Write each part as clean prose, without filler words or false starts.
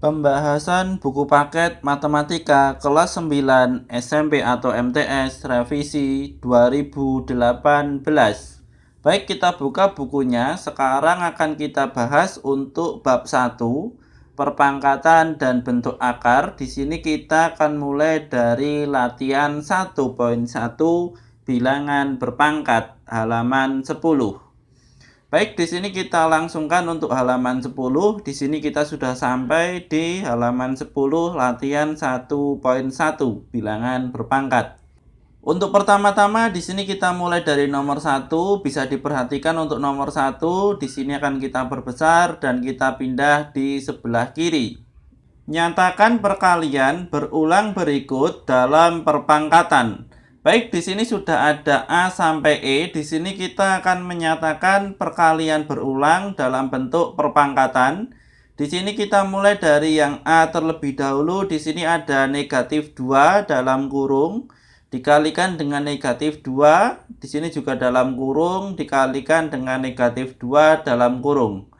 Pembahasan buku paket Matematika kelas 9 SMP atau MTS revisi 2018. Baik, kita buka bukunya. Sekarang akan kita bahas untuk bab 1, perpangkatan dan bentuk akar. Di sini kita akan mulai dari latihan 1.1 bilangan berpangkat halaman 10. Baik, di sini kita langsungkan untuk halaman 10. Di sini kita sudah sampai di halaman 10 latihan 1.1 bilangan berpangkat. Untuk pertama-tama di sini kita mulai dari nomor 1. Bisa diperhatikan untuk nomor 1 di sini akan kita perbesar dan kita pindah di sebelah kiri. Nyatakan perkalian berulang berikut dalam perpangkatan. Baik, di sini sudah ada A sampai E. Di sini kita akan menyatakan perkalian berulang dalam bentuk perpangkatan. Di sini kita mulai dari yang A terlebih dahulu. Di sini ada negatif 2 dalam kurung dikalikan dengan negatif 2. Di sini juga dalam kurung dikalikan dengan negatif 2 dalam kurung.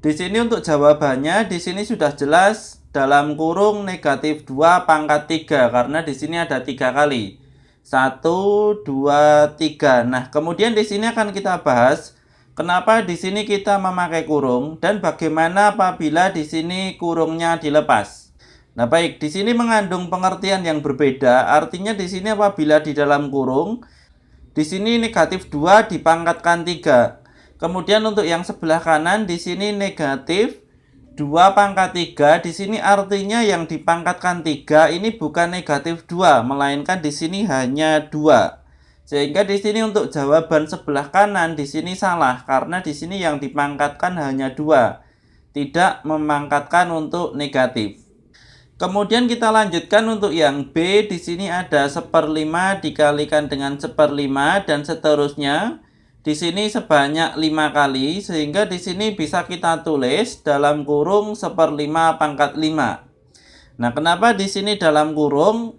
Di sini untuk jawabannya di sini sudah jelas dalam kurung negatif 2 pangkat 3 karena di sini ada 3 kali. 1, 2, 3. Nah, kemudian di sini akan kita bahas kenapa di sini kita memakai kurung dan bagaimana apabila di sini kurungnya dilepas. Nah, baik, di sini mengandung pengertian yang berbeda. Artinya di sini apabila di dalam kurung, di sini negatif 2 dipangkatkan 3. Kemudian untuk yang sebelah kanan di sini negatif 2 pangkat 3, di sini artinya yang dipangkatkan 3 ini bukan negatif 2, melainkan di sini hanya 2. Sehingga di sini untuk jawaban sebelah kanan di sini salah karena di sini yang dipangkatkan hanya 2, tidak memangkatkan untuk negatif. Kemudian kita lanjutkan untuk yang B, di sini ada 1/5 dikalikan dengan 1/5 dan seterusnya. Di sini sebanyak 5 kali, sehingga di sini bisa kita tulis dalam kurung 1/5 pangkat 5. Nah, kenapa di sini dalam kurung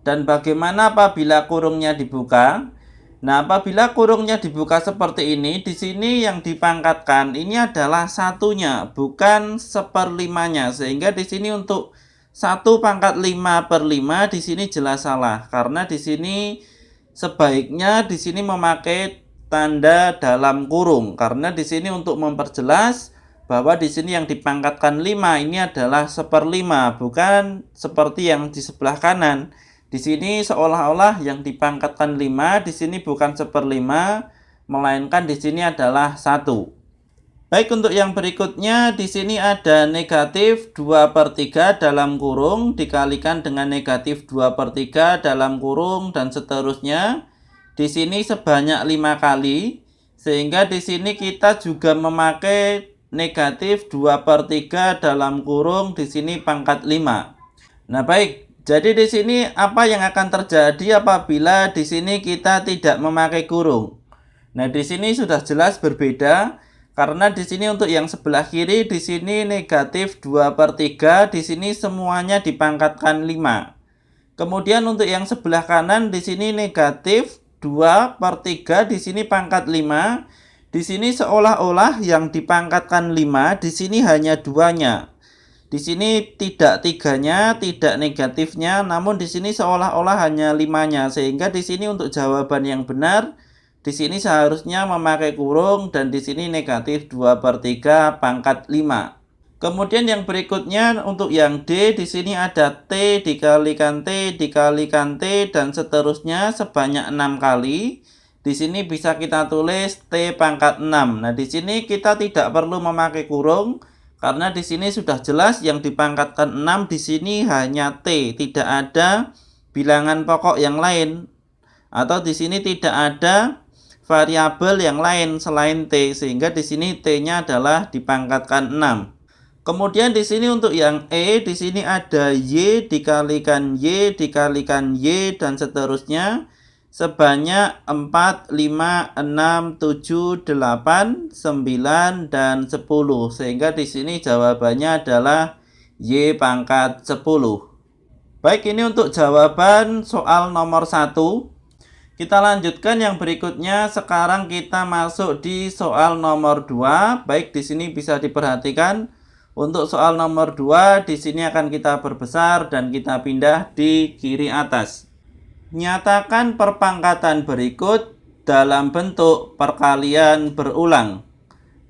dan bagaimana apabila kurungnya dibuka? Nah, apabila kurungnya dibuka seperti ini, di sini yang dipangkatkan ini adalah satunya, bukan 1/5-nya. Sehingga di sini untuk 1 pangkat 5/5 di sini jelas salah karena di sini sebaiknya di sini memakai tanda dalam kurung karena di sini untuk memperjelas bahwa di sini yang dipangkatkan 5 ini adalah 1/5 bukan seperti yang di sebelah kanan. Di sini seolah-olah yang dipangkatkan 5 di sini bukan 1/5 melainkan di sini adalah 1. Baik, untuk yang berikutnya di sini ada negatif 2/3 dalam kurung dikalikan dengan negatif 2/3 dalam kurung dan seterusnya. Di sini sebanyak 5 kali, sehingga di sini kita juga memakai negatif 2/3 dalam kurung di sini pangkat 5. Nah, baik. Jadi di sini apa yang akan terjadi apabila di sini kita tidak memakai kurung? Nah, di sini sudah jelas berbeda karena di sini untuk yang sebelah kiri di sini negatif 2/3, di sini semuanya dipangkatkan 5. Kemudian untuk yang sebelah kanan di sini negatif 2/3 di sini pangkat 5. Di sini seolah-olah yang dipangkatkan 5 di sini hanya 2-nya. Di sini tidak 3-nya, tidak negatifnya, namun di sini seolah-olah hanya 5-nya. Sehingga di sini untuk jawaban yang benar di sini seharusnya memakai kurung dan di sini negatif 2/3 pangkat 5. Kemudian yang berikutnya untuk yang D di sini ada T dikalikan T dikalikan T dan seterusnya sebanyak 6 kali. Di sini bisa kita tulis T pangkat 6. Nah, di sini kita tidak perlu memakai kurung karena di sini sudah jelas yang dipangkatkan 6 di sini hanya T, tidak ada bilangan pokok yang lain atau di sini tidak ada variabel yang lain selain T, sehingga di sini T-nya adalah dipangkatkan 6. Kemudian di sini untuk yang E, di sini ada Y dikalikan Y dikalikan Y dan seterusnya sebanyak 4, 5, 6, 7, 8, 9 dan 10. Sehingga di sini jawabannya adalah Y pangkat 10. Baik, ini untuk jawaban soal nomor 1. Kita lanjutkan yang berikutnya. Sekarang kita masuk di soal nomor 2. Baik, di sini bisa diperhatikan Untuk soal nomor 2, di sini akan kita perbesar dan kita pindah di kiri atas. Nyatakan perpangkatan berikut dalam bentuk perkalian berulang.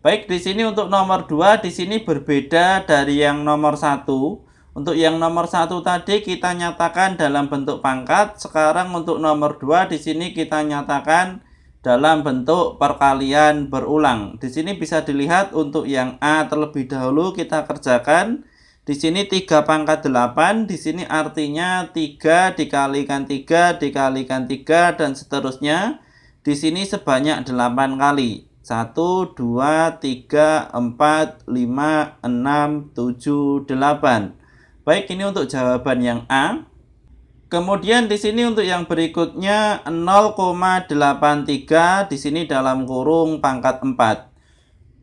Baik, di sini untuk nomor 2 di sini berbeda dari yang nomor 1. Untuk yang nomor 1 tadi kita nyatakan dalam bentuk pangkat, sekarang untuk nomor 2 di sini kita nyatakan dalam bentuk perkalian berulang. Di sini bisa dilihat untuk yang A terlebih dahulu kita kerjakan. Di sini 3 pangkat 8, di sini artinya 3 dikalikan 3 dikalikan 3 dan seterusnya. Di sini sebanyak 8 kali. 1, 2, 3, 4, 5, 6, 7, 8. Baik, ini untuk jawaban yang A. Kemudian di sini untuk yang berikutnya 0,83 di sini dalam kurung pangkat 4.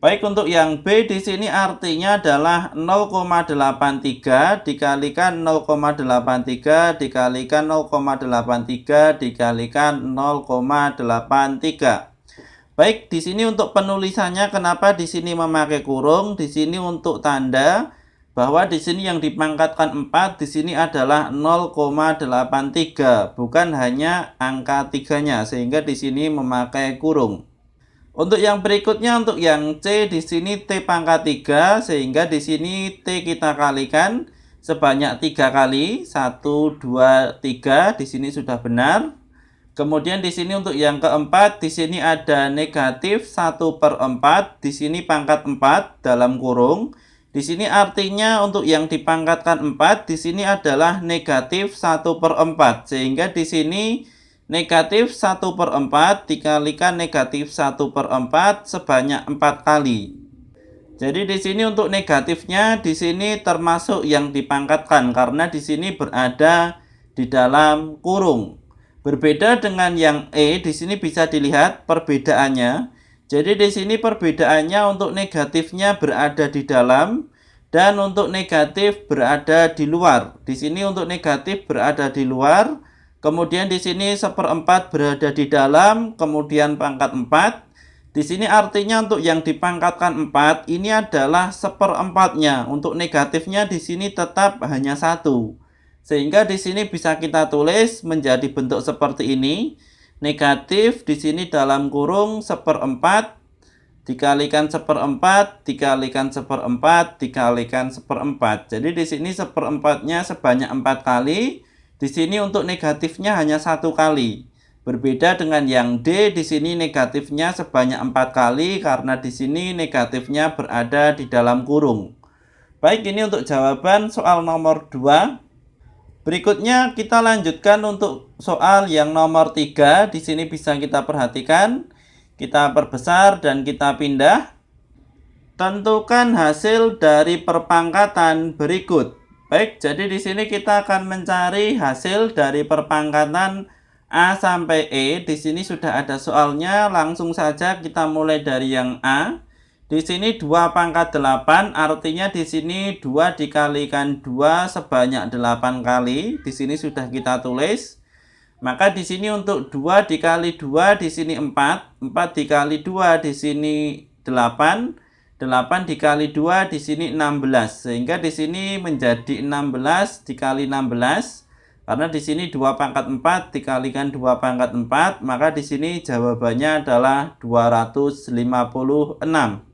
Baik, untuk yang B di sini artinya adalah 0,83 dikalikan 0,83 dikalikan 0,83 dikalikan 0,83. Baik, di sini untuk penulisannya kenapa di sini memakai kurung? Di sini untuk tanda bahwa di sini yang dipangkatkan 4 di sini adalah 0,83, bukan hanya angka 3-nya, sehingga di sini memakai kurung. Untuk yang berikutnya untuk yang C di sini T pangkat 3, sehingga di sini T kita kalikan sebanyak 3 kali, 1, 2, 3, di sini sudah benar. Kemudian di sini untuk yang keempat, di sini ada negatif 1/4, di sini pangkat 4 dalam kurung. Di sini artinya untuk yang dipangkatkan 4, di sini adalah negatif 1/4, sehingga di sini negatif 1/4 dikalikan negatif 1/4 sebanyak 4 kali. Jadi di sini untuk negatifnya di sini termasuk yang dipangkatkan karena di sini berada di dalam kurung. Berbeda dengan yang E, di sini bisa dilihat perbedaannya. Jadi di sini perbedaannya untuk negatifnya berada di dalam dan untuk negatif berada di luar. Di sini untuk negatif berada di luar, kemudian di sini 1/4 berada di dalam, kemudian pangkat 4. Di sini artinya untuk yang dipangkatkan 4 ini adalah 1/4-nya. Untuk negatifnya di sini tetap hanya 1. Sehingga di sini bisa kita tulis menjadi bentuk seperti ini. Negatif di sini dalam kurung 1/4 dikalikan 1/4 dikalikan 1/4 dikalikan 1/4. Jadi di sini 1/4-nya sebanyak 4 kali. Di sini untuk negatifnya hanya 1 kali. Berbeda dengan yang D, di sini negatifnya sebanyak 4 kali karena di sini negatifnya berada di dalam kurung. Baik, ini untuk jawaban soal nomor 2. Berikutnya kita lanjutkan untuk soal yang nomor 3. Di sini bisa kita perhatikan, kita perbesar dan kita pindah. Tentukan hasil dari perpangkatan berikut. Baik, jadi di sini kita akan mencari hasil dari perpangkatan A sampai E. Di sini sudah ada soalnya, langsung saja kita mulai dari yang A. Di sini 2 pangkat 8, artinya di sini 2 dikalikan 2 sebanyak 8 kali. Di sini sudah kita tulis. Maka di sini untuk 2 dikali 2 di sini 4, 4 dikali 2 di sini 8, 8 dikali 2 di sini 16. Sehingga di sini menjadi 16 dikali 16. Karena di sini 2 pangkat 4 dikalikan 2 pangkat 4, maka di sini jawabannya adalah 256.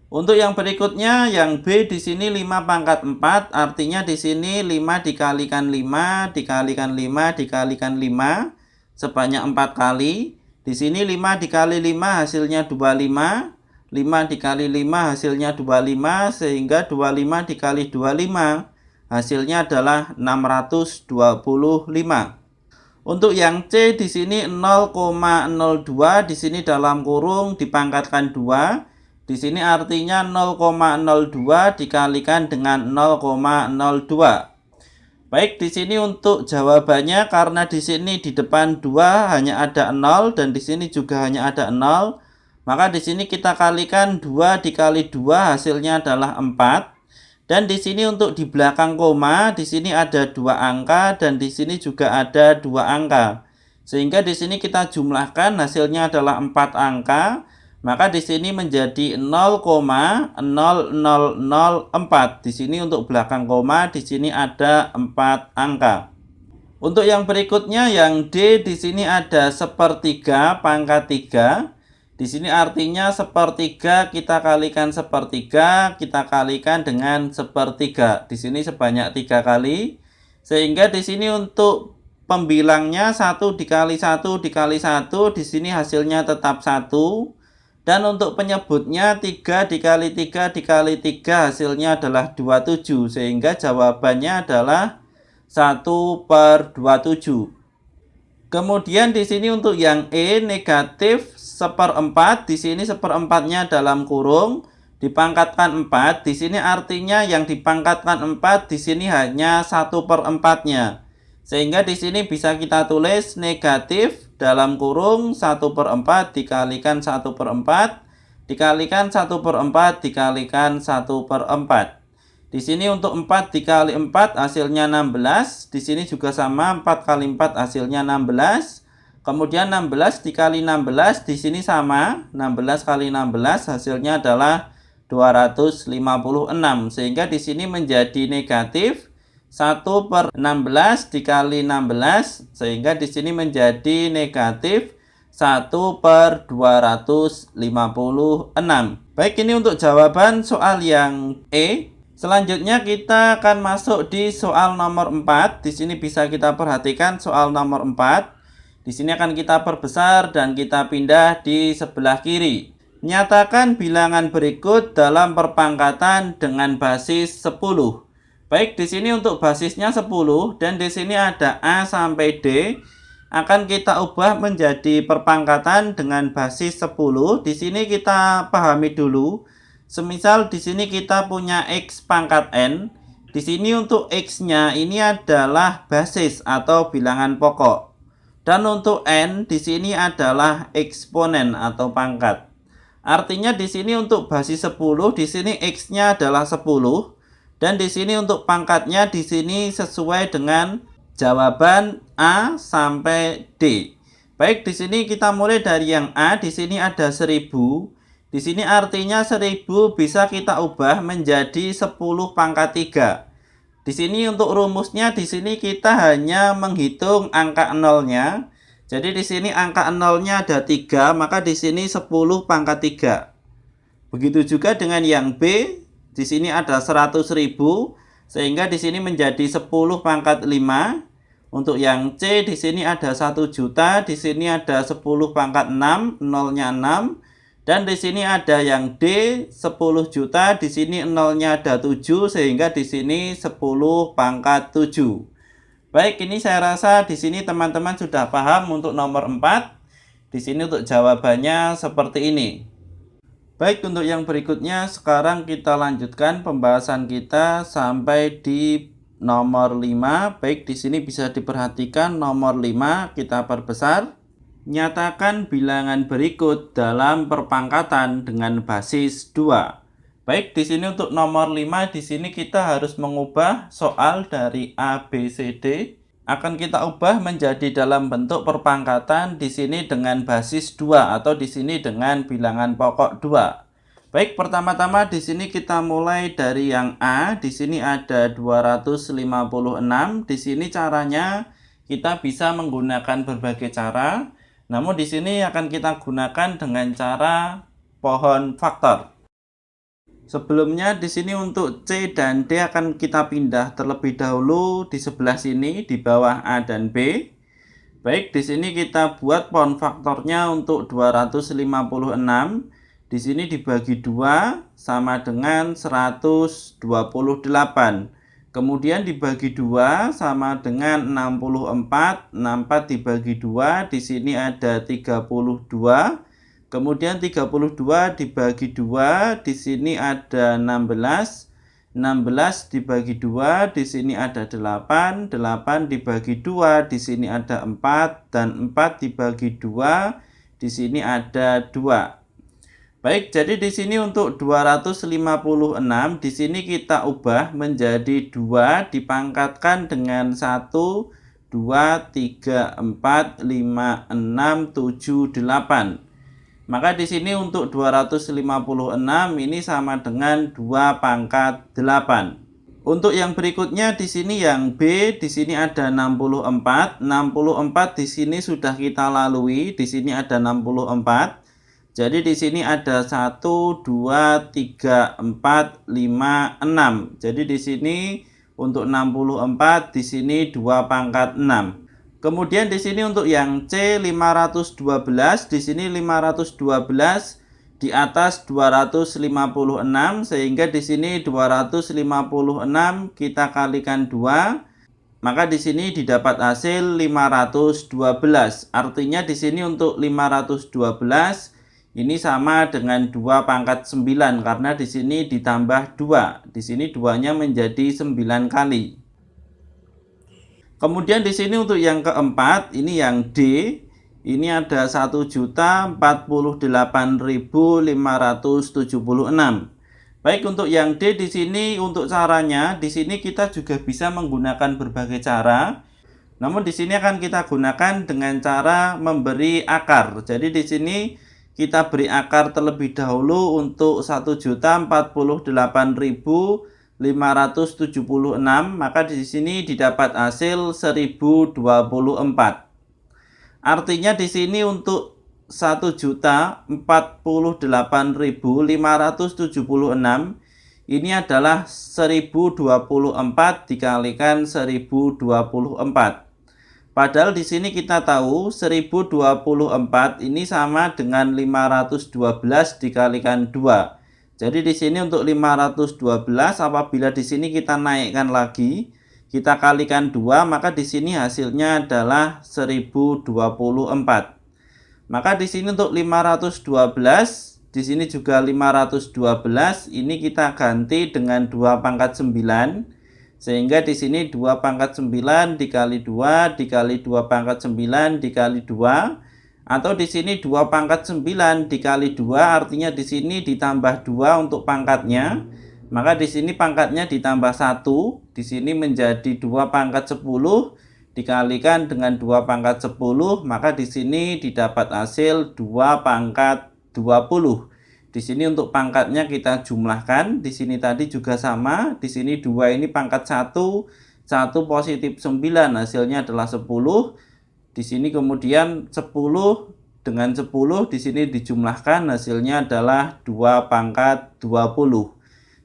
Untuk yang berikutnya, yang B di sini 5 pangkat 4, artinya di sini 5 dikalikan 5 dikalikan 5 dikalikan 5 sebanyak 4 kali. Di sini 5 dikali 5 hasilnya 25, 5 dikali 5 hasilnya 25, sehingga 25 dikali 25 hasilnya adalah 625. Untuk yang C di sini 0,02 di sini dalam kurung dipangkatkan 2. Di sini artinya 0,02 dikalikan dengan 0,02. Baik, di sini untuk jawabannya karena di sini di depan 2 hanya ada 0 dan di sini juga hanya ada 0, maka di sini kita kalikan 2 dikali 2 hasilnya adalah 4. Dan di sini untuk di belakang koma di sini ada 2 angka dan di sini juga ada 2 angka. Sehingga di sini kita jumlahkan hasilnya adalah 4 angka. maka di sini menjadi 0,0004. Di sini untuk belakang koma, di sini ada 4 angka. Untuk yang berikutnya, yang D di sini ada sepertiga pangkat 3. Di sini artinya sepertiga kita kalikan sepertiga, kita kalikan dengan sepertiga. Di sini sebanyak 3 kali. Sehingga di sini untuk pembilangnya 1 dikali 1 dikali 1, di sini hasilnya tetap 1. Dan untuk penyebutnya 3 dikali 3 dikali 3 hasilnya adalah 27. Sehingga jawabannya adalah 1/27. Kemudian di sini untuk yang E negatif 1/4. Di sini 1/4-nya dalam kurung dipangkatkan 4. Di sini artinya yang dipangkatkan 4 di sini hanya 1/4-nya. Sehingga di sini bisa kita tulis negatif dalam kurung 1/4 dikalikan 1/4 dikalikan 1/4 dikalikan 1/4. Di sini untuk 4 dikali 4 hasilnya 16. Di sini juga sama, 4 kali 4 hasilnya 16. Kemudian 16 dikali 16 di sini sama, 16 kali 16 hasilnya adalah 256. Sehingga di sini menjadi negatif 1/16 dikali 16, sehingga di sini menjadi negatif 1/256. Baik, ini untuk jawaban soal yang E. Selanjutnya kita akan masuk di soal nomor 4. Di sini bisa kita perhatikan soal nomor 4. Di sini akan kita perbesar dan kita pindah di sebelah kiri. Nyatakan bilangan berikut dalam perpangkatan dengan basis 10. Baik, di sini untuk basisnya 10 dan di sini ada A sampai D. Akan kita ubah menjadi perpangkatan dengan basis 10. Di sini kita pahami dulu. Semisal di sini kita punya X pangkat N. Di sini untuk X-nya ini adalah basis atau bilangan pokok. Dan untuk N di sini adalah eksponen atau pangkat. Artinya di sini untuk basis 10, di sini X-nya adalah 10. Dan di sini untuk pangkatnya di sini sesuai dengan jawaban A sampai D. Baik, di sini kita mulai dari yang A. Di sini ada 1000. Di sini artinya 1000 bisa kita ubah menjadi 10 pangkat 3. Di sini untuk rumusnya di sini kita hanya menghitung angka nolnya. Jadi di sini angka nolnya ada 3, maka di sini 10 pangkat 3. Begitu juga dengan yang B. Di sini ada 100.000, sehingga di sini menjadi 10 pangkat 5. Untuk yang C di sini ada 1 juta, di sini ada 10 pangkat 6, nolnya 6. Dan di sini ada yang D 10 juta, di sini nolnya ada 7, sehingga di sini 10 pangkat 7. Baik, ini saya rasa di sini teman-teman sudah paham untuk nomor 4. Di sini untuk jawabannya seperti ini. Baik, untuk yang berikutnya sekarang kita lanjutkan pembahasan kita sampai di nomor 5. Baik, di sini bisa diperhatikan nomor 5 kita perbesar. Nyatakan bilangan berikut dalam perpangkatan dengan basis 2. Baik, di sini untuk nomor 5 di sini kita harus mengubah soal dari A, B, C, D. Akan kita ubah menjadi dalam bentuk perpangkatan di sini dengan basis 2 atau di sini dengan bilangan pokok 2. Baik, pertama-tama di sini kita mulai dari yang A. Di sini ada 256. Di sini caranya kita bisa menggunakan berbagai cara. Namun di sini akan kita gunakan dengan cara pohon faktor. Sebelumnya di sini untuk C dan D akan kita pindah terlebih dahulu di sebelah sini di bawah A dan B. Baik, di sini kita buat pohon faktornya untuk 256. Di sini dibagi 2 sama dengan 128. Kemudian dibagi 2 sama dengan 64. 64 dibagi 2, di sini ada 32. Kemudian 32 dibagi 2, di sini ada 16. 16 dibagi 2, di sini ada 8. 8 dibagi 2, di sini ada 4. Dan 4 dibagi 2, di sini ada 2. Baik, jadi di sini untuk 256, di sini kita ubah menjadi 2 dipangkatkan dengan 1, 2, 3, 4, 5, 6, 7, 8. Maka di sini untuk 256 ini sama dengan 2 pangkat 8. Untuk yang berikutnya di sini yang B, di sini ada 64. 64 di sini sudah kita lalui, di sini ada 64. Jadi di sini ada 1 2 3 4 5 6. Jadi di sini untuk 64 di sini 2 pangkat 6. Kemudian di sini untuk yang C 512, di sini 512 di atas 256 sehingga di sini 256 kita kalikan 2, maka di sini didapat hasil 512. Artinya di sini untuk 512 ini sama dengan 2 pangkat 9 karena di sini ditambah 2. Di sini 2-nya menjadi 9 kali. Kemudian di sini untuk yang keempat, ini yang D, ini ada 1.048.576. Baik, untuk yang D di sini untuk caranya, di sini kita juga bisa menggunakan berbagai cara. Namun di sini akan kita gunakan dengan cara memberi akar. Jadi di sini kita beri akar terlebih dahulu untuk 1.048.576, maka di sini didapat hasil 1024. Artinya di sini untuk 1.048.576 ini adalah 1024 dikalikan 1024. Padahal di sini kita tahu 1024 ini sama dengan 512 dikalikan 2. Jadi di sini untuk 512 apabila di sini kita naikkan lagi, kita kalikan 2, maka di sini hasilnya adalah 1024. Maka di sini untuk 512, di sini juga 512, ini kita ganti dengan 2 pangkat 9. Sehingga di sini 2 pangkat 9 dikali 2 dikali 2 pangkat 9 dikali 2. Atau di sini 2 pangkat 9 dikali 2, artinya di sini ditambah 2 untuk pangkatnya. Maka di sini pangkatnya ditambah 1, di sini menjadi 2 pangkat 10 dikalikan dengan 2 pangkat 10, maka di sini didapat hasil 2 pangkat 20. Di sini untuk pangkatnya kita jumlahkan, di sini tadi juga sama, di sini 2 ini pangkat 1, 1 positif 9, hasilnya adalah 10. Di sini kemudian 10 dengan 10 di sini dijumlahkan, hasilnya adalah 2 pangkat 20.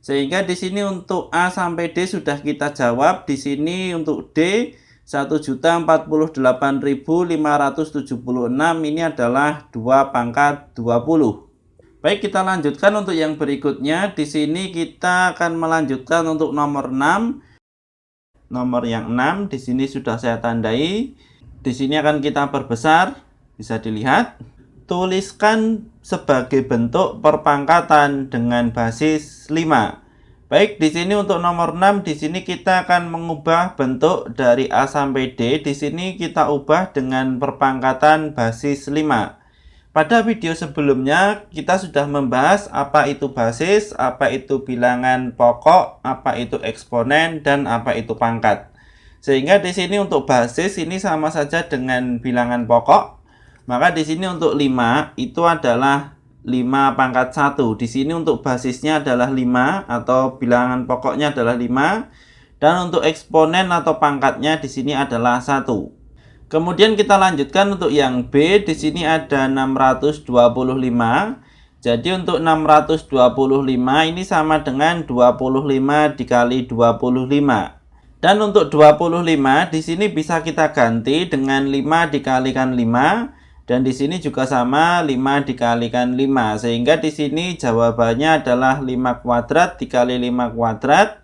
Sehingga di sini untuk A sampai D sudah kita jawab. Di sini untuk D 1.048.576 ini adalah 2 pangkat 20. Baik, kita lanjutkan untuk yang berikutnya. Di sini kita akan melanjutkan untuk nomor 6. Nomor yang 6 di sini sudah saya tandai. Di sini akan kita perbesar, bisa dilihat. Tuliskan sebagai bentuk perpangkatan dengan basis 5. Baik, di sini untuk nomor 6 di sini kita akan mengubah bentuk dari A sampai D. Di sini kita ubah dengan perpangkatan basis 5. Pada video sebelumnya kita sudah membahas apa itu basis, apa itu bilangan pokok, apa itu eksponen, dan apa itu pangkat. Sehingga di sini untuk basis ini sama saja dengan bilangan pokok. Maka di sini untuk 5 itu adalah 5 pangkat 1. Di sini untuk basisnya adalah 5 atau bilangan pokoknya adalah 5. Dan untuk eksponen atau pangkatnya di sini adalah 1. Kemudian kita lanjutkan untuk yang B. Di sini ada 625. Jadi untuk 625 ini sama dengan 25 dikali 25. Dan untuk 25 di sini bisa kita ganti dengan 5 dikalikan 5, dan di sini juga sama 5 dikalikan 5. Sehingga di sini jawabannya adalah 5 kuadrat dikali 5 kuadrat.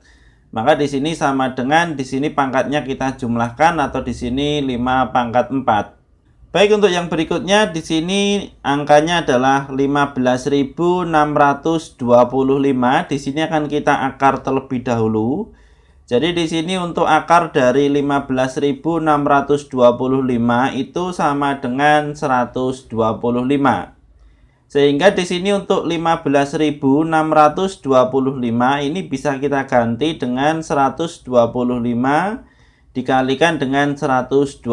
Maka di sini sama dengan di sini pangkatnya kita jumlahkan, atau di sini 5 pangkat 4. Baik, untuk yang berikutnya di sini angkanya adalah 15.625. Di sini akan kita akar terlebih dahulu. Jadi di sini untuk akar dari 15.625 itu sama dengan 125. Sehingga di sini untuk 15.625 ini bisa kita ganti dengan 125 dikalikan dengan 125.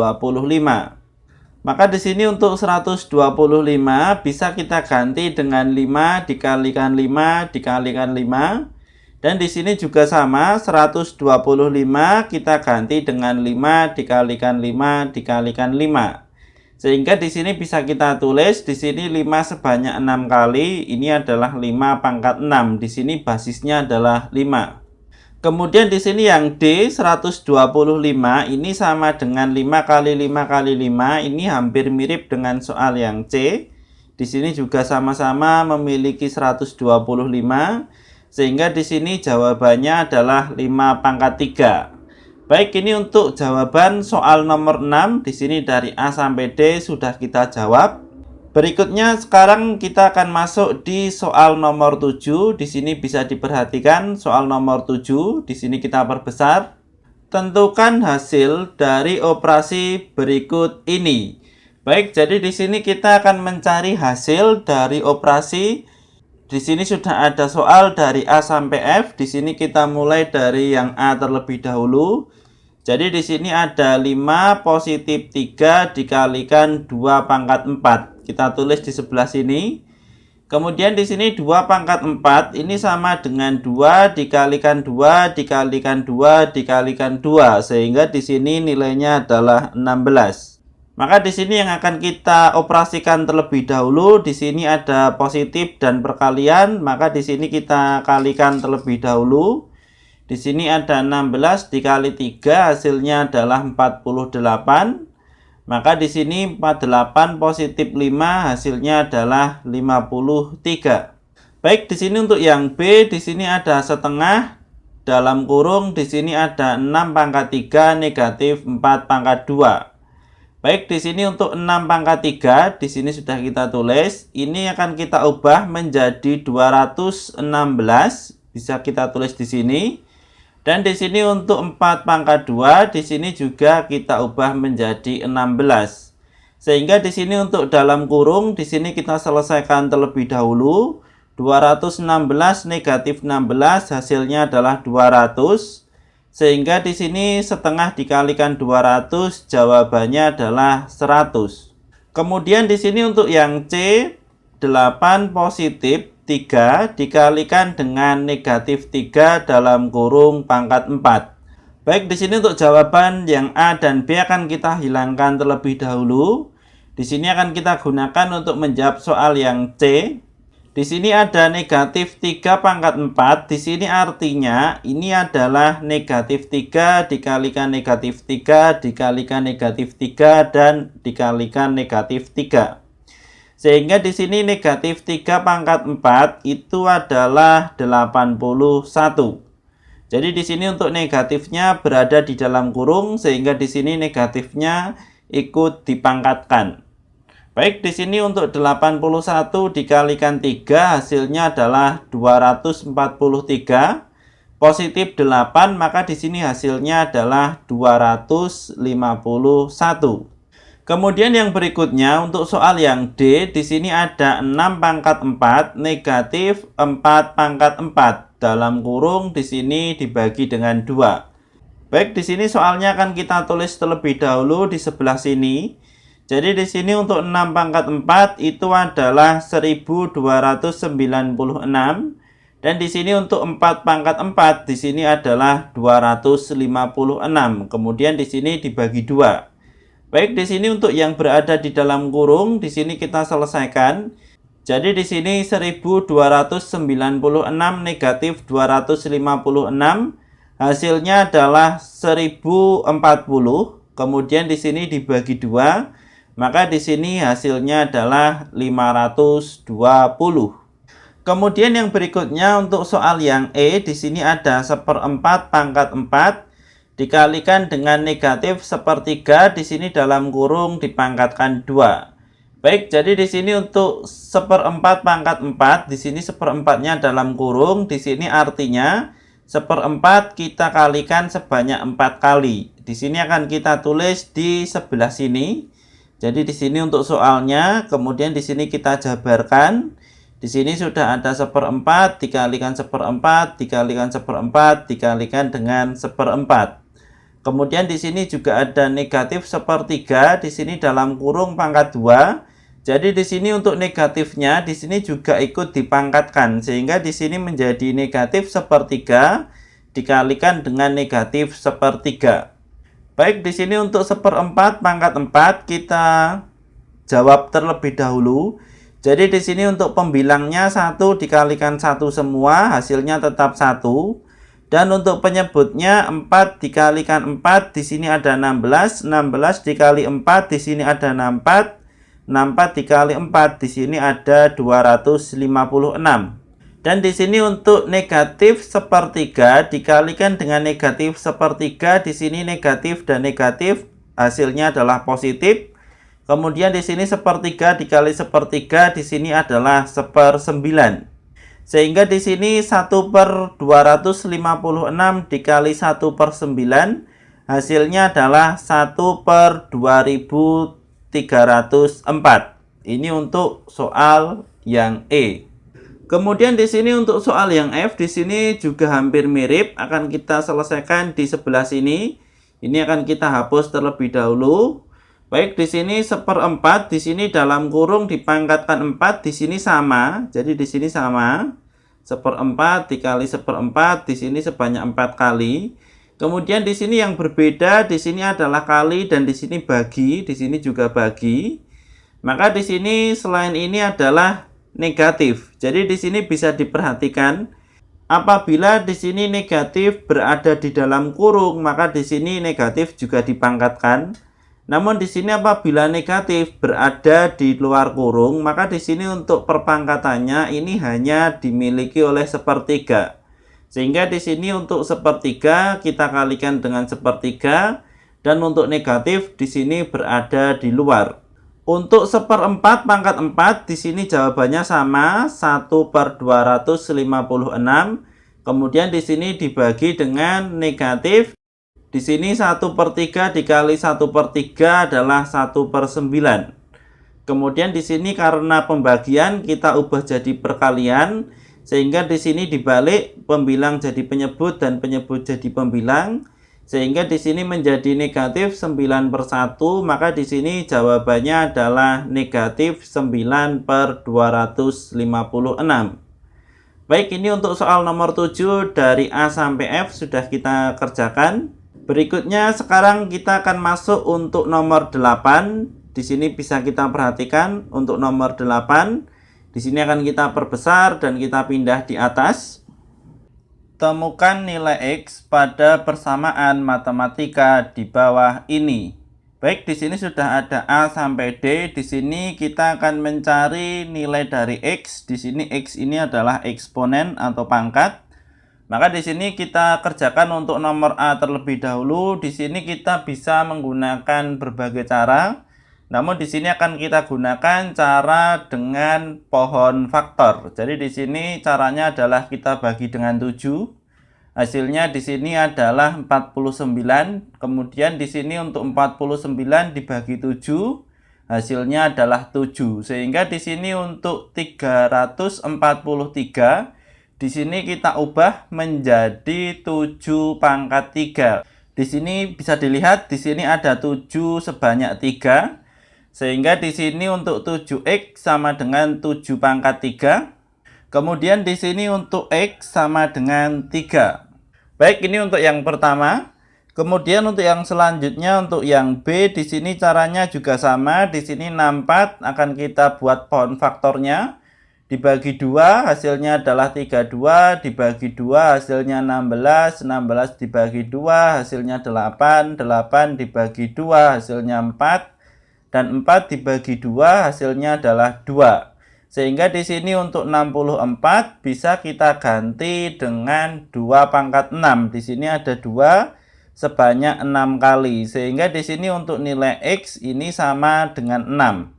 Maka di sini untuk 125 bisa kita ganti dengan 5 dikalikan 5 dikalikan 5. Dan di sini juga sama, 125 kita ganti dengan 5 dikalikan 5 dikalikan 5. Sehingga di sini bisa kita tulis di sini 5 sebanyak 6 kali, ini adalah 5 pangkat 6. Di sini basisnya adalah 5. Kemudian di sini yang D 125 ini sama dengan 5 kali 5 kali 5. Ini hampir mirip dengan soal yang C. Di sini juga sama-sama memiliki 125. Sehingga di sini jawabannya adalah 5 pangkat 3. Baik, ini untuk jawaban soal nomor 6. Di sini dari A sampai D sudah kita jawab. Berikutnya sekarang kita akan masuk di soal nomor 7. Di sini bisa diperhatikan soal nomor 7. Di sini kita perbesar. Tentukan hasil dari operasi berikut ini. Baik, jadi di sini kita akan mencari hasil dari operasi. Di sini sudah ada soal dari A sampai F. Di sini kita mulai dari yang A terlebih dahulu. Jadi di sini ada 5 positif 3 dikalikan 2 pangkat 4. Kita tulis di sebelah sini. Kemudian di sini 2 pangkat 4 ini sama dengan 2 dikalikan 2 dikalikan 2 dikalikan 2. Sehingga di sini nilainya adalah 16. Maka di sini yang akan kita operasikan terlebih dahulu. Di sini ada positif dan perkalian. Maka di sini kita kalikan terlebih dahulu. Di sini ada 16 dikali 3 hasilnya adalah 48. Maka di sini 48 positif 5 hasilnya adalah 53. Baik, di sini untuk yang B di sini ada setengah dalam kurung di sini ada 6 pangkat 3 negatif 4 pangkat 2. Baik, di sini untuk 6 pangkat 3 di sini sudah kita tulis. Ini akan kita ubah menjadi 216. Bisa kita tulis di sini. Dan di sini untuk 4 pangkat 2 di sini juga kita ubah menjadi 16. Sehingga di sini untuk dalam kurung di sini kita selesaikan terlebih dahulu. 216 negatif 16 hasilnya adalah 200. Sehingga di sini setengah dikalikan 200 jawabannya adalah 100. Kemudian di sini untuk yang C 8 positif 3 dikalikan dengan negatif 3 dalam kurung pangkat 4. Baik, di sini untuk jawaban yang A dan B akan kita hilangkan terlebih dahulu. Di sini akan kita gunakan untuk menjawab soal yang C. Di sini ada negatif 3 pangkat 4. Di sini artinya ini adalah negatif 3 dikalikan negatif 3 dikalikan negatif 3 dan dikalikan negatif 3. Sehingga di sini negatif 3 pangkat 4 itu adalah 81. Jadi di sini untuk negatifnya berada di dalam kurung sehingga di sini negatifnya ikut dipangkatkan. Baik, di sini untuk 81 dikalikan 3 hasilnya adalah 243. Positif 8 maka di sini hasilnya adalah 251. Kemudian yang berikutnya untuk soal yang D, di sini ada 6 pangkat 4 negatif 4 pangkat 4 dalam kurung di sini dibagi dengan 2. Baik, di sini soalnya akan kita tulis terlebih dahulu di sebelah sini. Jadi di sini untuk 6 pangkat 4 itu adalah 1296 dan di sini untuk 4 pangkat 4 di sini adalah 256. Kemudian di sini dibagi 2. Baik, di sini untuk yang berada di dalam kurung, di sini kita selesaikan. Jadi di sini 1296 negatif 256, hasilnya adalah 1040. Kemudian di sini dibagi 2, maka di sini hasilnya adalah 520. Kemudian yang berikutnya untuk soal yang E, di sini ada 1/4 pangkat 4. Dikalikan dengan negatif 1/3 di sini dalam kurung dipangkatkan 2. Baik, jadi di sini untuk 1/4 pangkat 4 di sini 1/4-nya dalam kurung, di sini artinya 1/4 kita kalikan sebanyak 4 kali. Di sini akan kita tulis di sebelah sini. Jadi di sini untuk soalnya, kemudian di sini kita jabarkan. Di sini sudah ada 1/4 dikalikan 1/4 dikalikan 1/4 dikalikan dengan 1/4. Kemudian di sini juga ada negatif sepertiga, di sini dalam kurung pangkat 2. Jadi di sini untuk negatifnya di sini juga ikut dipangkatkan, sehingga di sini menjadi negatif sepertiga dikalikan dengan negatif sepertiga. Baik, di sini untuk seperempat pangkat 4 kita jawab terlebih dahulu. Jadi di sini untuk pembilangnya 1 dikalikan 1 semua, hasilnya tetap 1. Dan untuk penyebutnya 4 dikalikan 4, di sini ada 16. 16 dikali 4, di sini ada 64. 64 dikali 4, di sini ada 256. Dan di sini untuk negatif sepertiga dikalikan dengan negatif sepertiga, di sini negatif dan negatif hasilnya adalah positif. Kemudian di sini sepertiga dikali sepertiga, di sini adalah 1/9. Sehingga di sini 1/256 dikali 1/9 hasilnya adalah 1/2304. Ini untuk soal yang E. Kemudian di sini untuk soal yang F, di sini juga hampir mirip, akan kita selesaikan di sebelah sini. Ini akan kita hapus terlebih dahulu. Baik, di sini 1/4, di sini dalam kurung dipangkatkan 4, di sini sama. Jadi di sini sama. 1/4 dikali 1/4, di sini sebanyak 4 kali. Kemudian di sini yang berbeda, di sini adalah kali dan di sini bagi, di sini juga bagi. Maka di sini selain ini adalah negatif. Jadi di sini bisa diperhatikan, apabila di sini negatif berada di dalam kurung, maka di sini negatif juga dipangkatkan. Namun di sini apabila negatif berada di luar kurung, maka di sini untuk perpangkatannya ini hanya dimiliki oleh sepertiga. Sehingga di sini untuk sepertiga kita kalikan dengan sepertiga, dan untuk negatif di sini berada di luar. Untuk 1/4 pangkat 4, di sini jawabannya sama, 1/256. Kemudian di sini dibagi dengan negatif. Di sini 1/3 dikali 1/3 adalah 1/9. Kemudian di sini karena pembagian kita ubah jadi perkalian, sehingga di sini dibalik pembilang jadi penyebut dan penyebut jadi pembilang. Sehingga di sini menjadi negatif 9/1, maka di sini jawabannya adalah negatif 9/256. Baik, ini untuk soal nomor 7 dari A sampai F sudah kita kerjakan. Berikutnya sekarang kita akan masuk untuk nomor 8. Di sini bisa kita perhatikan untuk nomor 8. Di sini akan kita perbesar dan kita pindah di atas. Temukan nilai X pada persamaan matematika di bawah ini. Baik, di sini sudah ada A sampai D. Di sini kita akan mencari nilai dari X. Di sini X ini adalah eksponen atau pangkat. Maka di sini kita kerjakan untuk nomor A terlebih dahulu. Di sini kita bisa menggunakan berbagai cara. Namun di sini akan kita gunakan cara dengan pohon faktor. Jadi di sini caranya adalah kita bagi dengan 7. Hasilnya di sini adalah 49. Kemudian di sini untuk 49 dibagi 7, hasilnya adalah 7. Sehingga di sini untuk 343 di sini kita ubah menjadi 7 pangkat 3. Di sini bisa dilihat di sini ada 7 sebanyak 3. Sehingga di sini untuk 7x sama dengan 7 pangkat 3. Kemudian di sini untuk x sama dengan 3. Baik, ini untuk yang pertama. Kemudian untuk yang selanjutnya, untuk yang B, di sini caranya juga sama. Di sini 64 akan kita buat pohon faktornya. Dibagi 2, hasilnya adalah 32. Dibagi 2, hasilnya 16. 16 dibagi 2, hasilnya 8. 8 dibagi 2, hasilnya 4. Dan 4 dibagi 2 hasilnya adalah 2. Sehingga di sini untuk 64 bisa kita ganti dengan 2 pangkat 6. Di sini ada 2 sebanyak 6 kali. Sehingga di sini untuk nilai X ini sama dengan 6.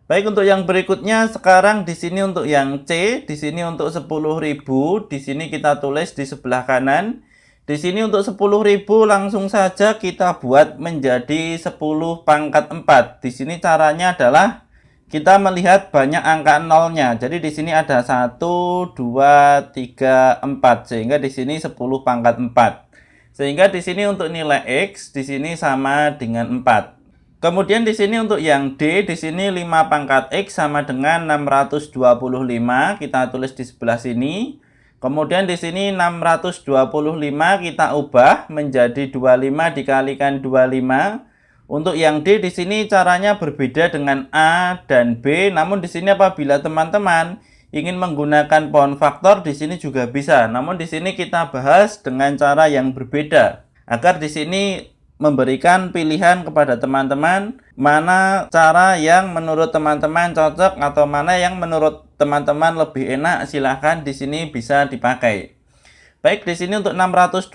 Baik, untuk yang berikutnya sekarang di sini untuk yang C, di sini untuk 10.000, di sini kita tulis di sebelah kanan. Di sini untuk 10.000 langsung saja kita buat menjadi 10 pangkat 4. Di sini caranya adalah kita melihat banyak angka nolnya. Jadi di sini ada 1, 2, 3, 4. Sehingga di sini 10 pangkat 4. Sehingga di sini untuk nilai X di sini sama dengan 4. Kemudian di sini untuk yang D, di sini 5 pangkat X sama dengan 625, kita tulis di sebelah sini. Kemudian di sini 625 kita ubah menjadi 25 dikalikan 25. Untuk yang D di sini caranya berbeda dengan A dan B, namun di sini apabila teman-teman ingin menggunakan pohon faktor di sini juga bisa. Namun di sini kita bahas dengan cara yang berbeda agar di sini memberikan pilihan kepada teman-teman mana cara yang menurut teman-teman cocok atau mana yang menurut teman-teman lebih enak, silahkan di sini bisa dipakai. Baik, di sini untuk 625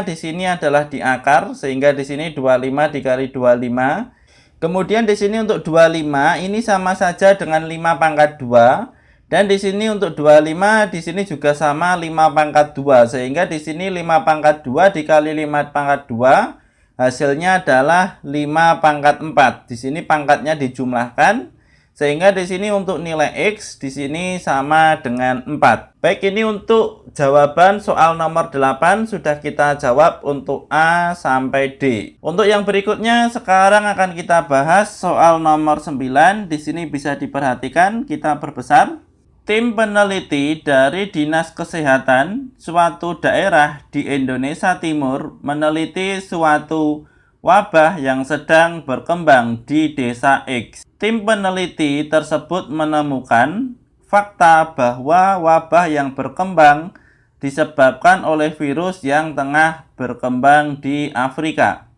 di sini adalah di akar sehingga di sini 25 dikali 25. Kemudian di sini untuk 25 ini sama saja dengan 5 pangkat 2 dan di sini untuk 25 di sini juga sama 5 pangkat 2 sehingga di sini 5 pangkat 2 dikali 5 pangkat 2 hasilnya adalah 5 pangkat 4. Di sini pangkatnya dijumlahkan sehingga di sini untuk nilai X di sini sama dengan 4. Baik, ini untuk jawaban soal nomor 8 sudah kita jawab untuk A sampai D. Untuk yang berikutnya sekarang akan kita bahas soal nomor 9. Di sini bisa diperhatikan kita perbesar. Tim peneliti dari Dinas Kesehatan suatu daerah di Indonesia Timur meneliti suatu wabah yang sedang berkembang di desa X. Tim peneliti tersebut menemukan fakta bahwa wabah yang berkembang disebabkan oleh virus yang tengah berkembang di Afrika.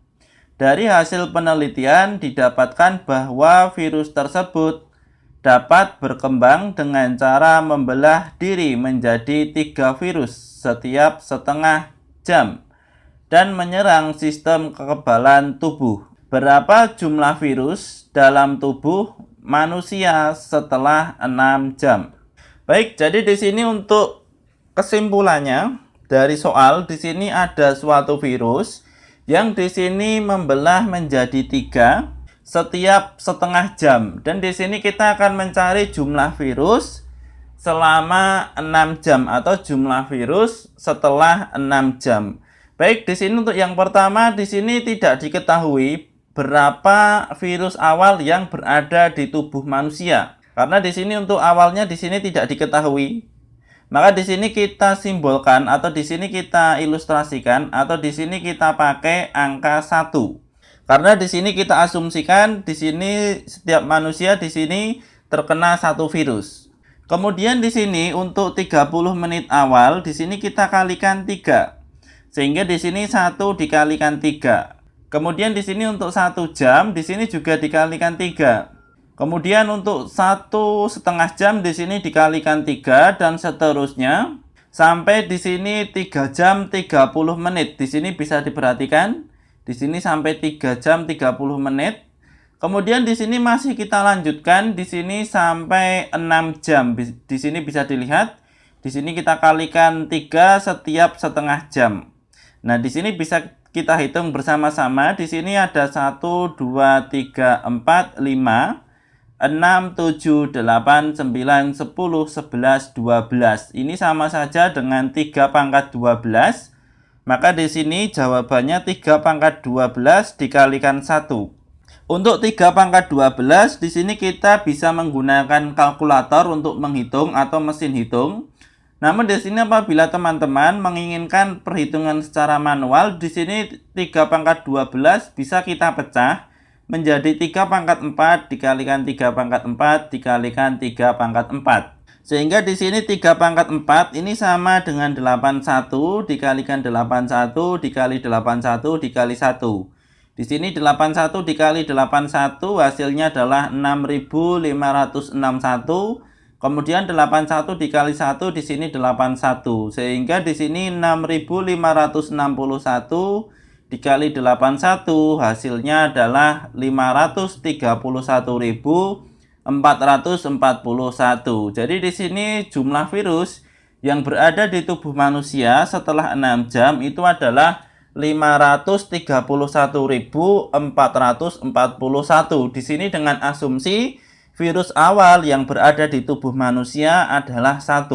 Dari hasil penelitian didapatkan bahwa virus tersebut dapat berkembang dengan cara membelah diri menjadi 3 virus setiap setengah jam dan menyerang sistem kekebalan tubuh. Berapa jumlah virus dalam tubuh manusia setelah 6 jam? Baik, jadi di sini untuk kesimpulannya dari soal di sini ada suatu virus yang di sini membelah menjadi 3 setiap setengah jam dan di sini kita akan mencari jumlah virus selama 6 jam atau jumlah virus setelah 6 jam. Baik, di sini untuk yang pertama di sini tidak diketahui berapa virus awal yang berada di tubuh manusia. Karena di sini untuk awalnya di sini tidak diketahui. Maka di sini kita simbolkan atau di sini kita ilustrasikan atau di sini kita pakai angka 1. Karena di sini kita asumsikan di sini setiap manusia di sini terkena satu virus. Kemudian di sini untuk 30 menit awal di sini kita kalikan 3. Sehingga di sini 1 dikalikan 3. Kemudian di sini untuk 1 jam di sini juga dikalikan 3. Kemudian untuk 1,5 jam di sini dikalikan 3 dan seterusnya sampai di sini 3 jam 30 menit. Di sini bisa diperhatikan. Di sini sampai 3 jam 30 menit. Kemudian di sini masih kita lanjutkan di sini sampai 6 jam. Di sini bisa dilihat. Di sini kita kalikan 3 setiap setengah jam. Nah, di sini bisa kita hitung bersama-sama. Di sini ada 1 2 3 4 5 6 7 8 9 10 11 12. Ini sama saja dengan 3 pangkat 12. Maka di sini jawabannya 3 pangkat 12 dikalikan 1. Untuk 3 pangkat 12 di sini kita bisa menggunakan kalkulator untuk menghitung atau mesin hitung. Namun di sini apabila teman-teman menginginkan perhitungan secara manual, di sini 3 pangkat 12 bisa kita pecah menjadi 3 pangkat 4 dikalikan 3 pangkat 4 dikalikan 3 pangkat 4. Sehingga di sini 3 pangkat 4 ini sama dengan 81 dikalikan 81 dikali 81 dikali 1. Di sini 81 dikali 81 hasilnya adalah 6561. Kemudian 81 dikali 1 di sini 81. Sehingga di sini 6561 dikali 81 hasilnya adalah 531.441. Jadi di sini jumlah virus yang berada di tubuh manusia setelah 6 jam itu adalah 531.441. Di sini dengan asumsi virus awal yang berada di tubuh manusia adalah 1.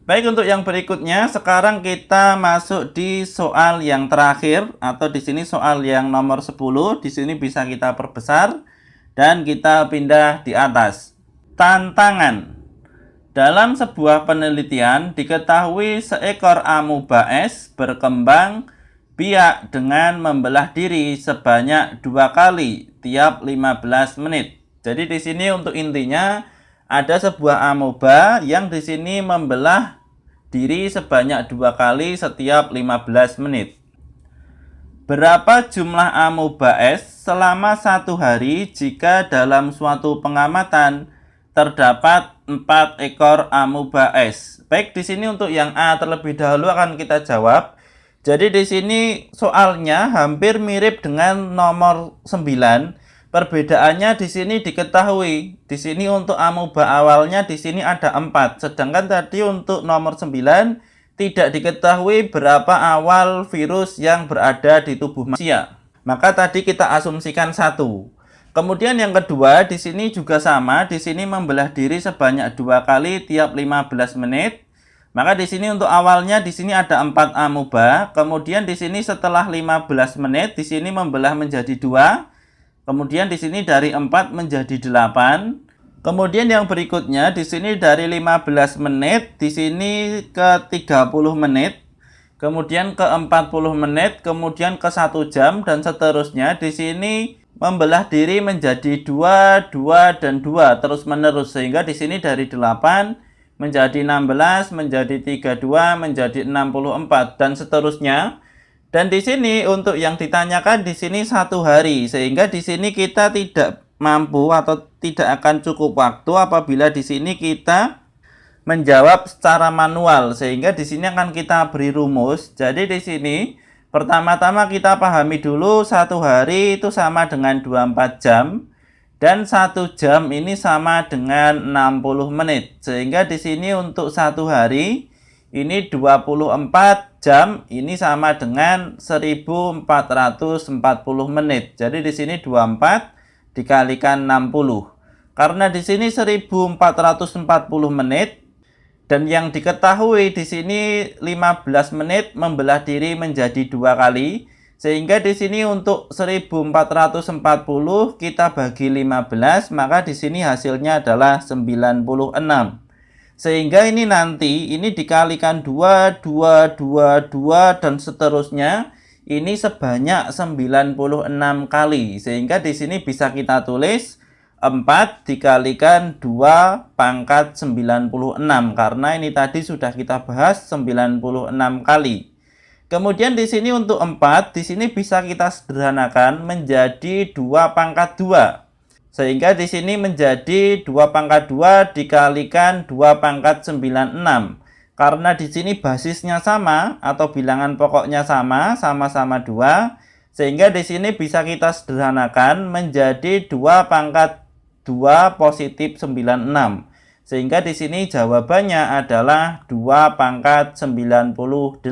Baik, untuk yang berikutnya, sekarang kita masuk di soal yang terakhir, atau di sini soal yang nomor 10. Di sini bisa kita perbesar dan kita pindah di atas. Tantangan. Dalam sebuah penelitian diketahui seekor amoeba es berkembang biak dengan membelah diri sebanyak 2 kali tiap 15 menit. Jadi di sini untuk intinya ada sebuah amoeba yang di sini membelah diri sebanyak 2 kali setiap 15 menit. Berapa jumlah amoeba es selama 1 hari jika dalam suatu pengamatan terdapat 4 ekor amoeba es? Baik, di sini untuk yang A terlebih dahulu akan kita jawab. Jadi di sini soalnya hampir mirip dengan nomor 9. Perbedaannya di sini diketahui. Di sini untuk amoeba awalnya di sini ada 4. Sedangkan tadi untuk nomor 9 tidak diketahui berapa awal virus yang berada di tubuh manusia. Maka tadi kita asumsikan 1. Kemudian yang kedua di sini juga sama. Di sini membelah diri sebanyak 2 kali tiap 15 menit. Maka di sini untuk awalnya di sini ada 4 amoeba. Kemudian di sini setelah 15 menit di sini membelah menjadi 2. Kemudian di sini dari 4 menjadi 8. Kemudian yang berikutnya di sini dari 15 menit, di sini ke 30 menit, kemudian ke 40 menit, kemudian ke 1 jam dan seterusnya. Di sini membelah diri menjadi 2, 2 dan 2 terus menerus sehingga di sini dari 8 menjadi 16, menjadi 32, menjadi 64 dan seterusnya. Dan di sini untuk yang ditanyakan di sini 1 hari, sehingga di sini kita tidak mampu atau tidak akan cukup waktu apabila di sini kita menjawab secara manual, sehingga di sini akan kita beri rumus. Jadi di sini pertama-tama kita pahami dulu 1 hari itu sama dengan 24 jam dan 1 jam ini sama dengan 60 menit. Sehingga di sini untuk 1 hari ini 24 jam ini sama dengan 1440 menit. Jadi di sini 24 dikalikan 60. Karena di sini 1440 menit dan yang diketahui di sini 15 menit membelah diri menjadi 2 kali. Sehingga di sini untuk 1440 kita bagi 15, maka di sini hasilnya adalah 96. Sehingga ini nanti ini dikalikan 2, 2, 2, 2 dan seterusnya ini sebanyak 96 kali. Sehingga di sini bisa kita tulis 4 dikalikan 2 pangkat 96 karena ini tadi sudah kita bahas 96 kali. Kemudian di sini untuk 4 di sini bisa kita sederhanakan menjadi 2 pangkat 2. Sehingga di sini menjadi 2 pangkat 2 dikalikan 2 pangkat 96. Karena di sini basisnya sama atau bilangan pokoknya sama, sama-sama 2. Sehingga di sini bisa kita sederhanakan menjadi 2 pangkat 2 positif 96. Sehingga di sini jawabannya adalah 2 pangkat 98.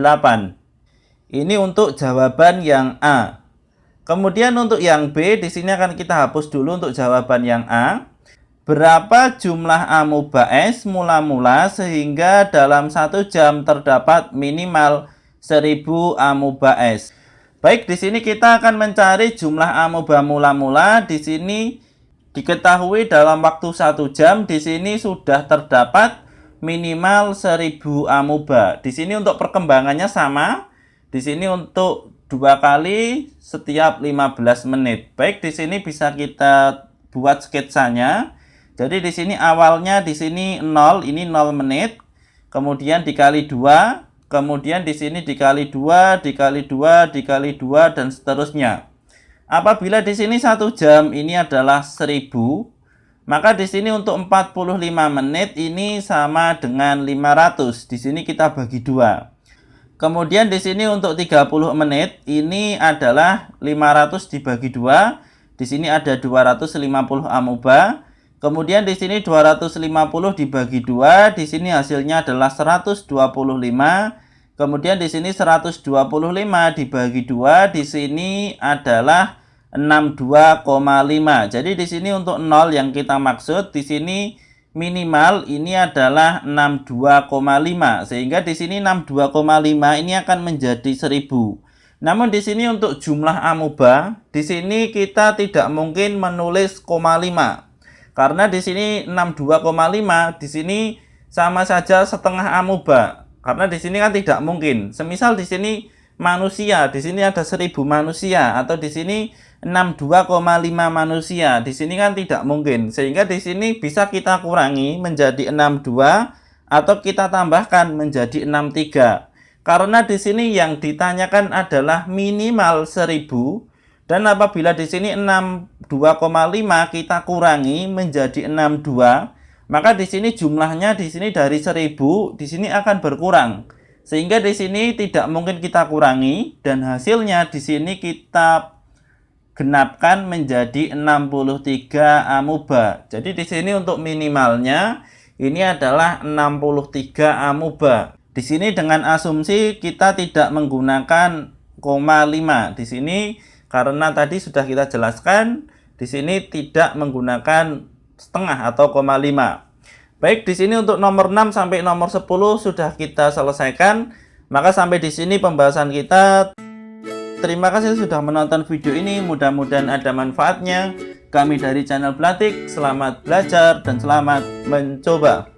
Ini untuk jawaban yang A. Kemudian untuk yang B, di sini akan kita hapus dulu untuk jawaban yang A. Berapa jumlah amoeba es mula-mula sehingga dalam 1 jam terdapat minimal 1000 amoeba es? Baik, di sini kita akan mencari jumlah amoeba mula-mula. Di sini diketahui dalam waktu 1 jam di sini sudah terdapat minimal 1000 amoeba. Di sini untuk perkembangannya sama. Di sini untuk 2 kali setiap 15 menit. Baik, di sini bisa kita buat sketsanya. Jadi di sini awalnya di sini 0, ini 0 menit. Kemudian dikali 2, kemudian di sini dikali 2, dikali 2, dikali 2 dan seterusnya. Apabila di sini 1 jam ini adalah 1000, maka di sini untuk 45 menit ini sama dengan 500. Di sini kita bagi 2. Kemudian di sini untuk 30 menit ini adalah 500 dibagi 2. Di sini ada 250 amoeba. Kemudian di sini 250 dibagi 2, di sini hasilnya adalah 125. Kemudian di sini 125 dibagi 2, di sini adalah 62,5. Jadi di sini untuk 0 yang kita maksud, di sini minimal ini adalah 62,5, sehingga di sini 62,5 ini akan menjadi 1000. Namun di sini untuk jumlah amuba, di sini kita tidak mungkin menulis 0,5. Karena di sini 62,5, di sini sama saja setengah amuba. Karena di sini kan tidak mungkin. Semisal di sini manusia, di sini ada 1000 manusia, atau di sini 62,5 manusia, di sini kan tidak mungkin. Sehingga di sini bisa kita kurangi menjadi 62 atau kita tambahkan menjadi 63. Karena di sini yang ditanyakan adalah minimal 1000, dan apabila di sini 62,5 kita kurangi menjadi 62, maka di sini jumlahnya di sini dari 1000 di sini akan berkurang. Sehingga di sini tidak mungkin kita kurangi, dan hasilnya di sini kita genapkan menjadi 63 amuba. Jadi di sini untuk minimalnya ini adalah 63 amuba. Di sini dengan asumsi kita tidak menggunakan 0,5. Di sini karena tadi sudah kita jelaskan, di sini tidak menggunakan setengah atau 0,5. Baik, di sini untuk nomor 6 sampai nomor 10 sudah kita selesaikan. Maka sampai di sini pembahasan kita. Terima kasih sudah menonton video ini, mudah-mudahan ada manfaatnya. Kami dari channel Blatik, selamat belajar dan selamat mencoba.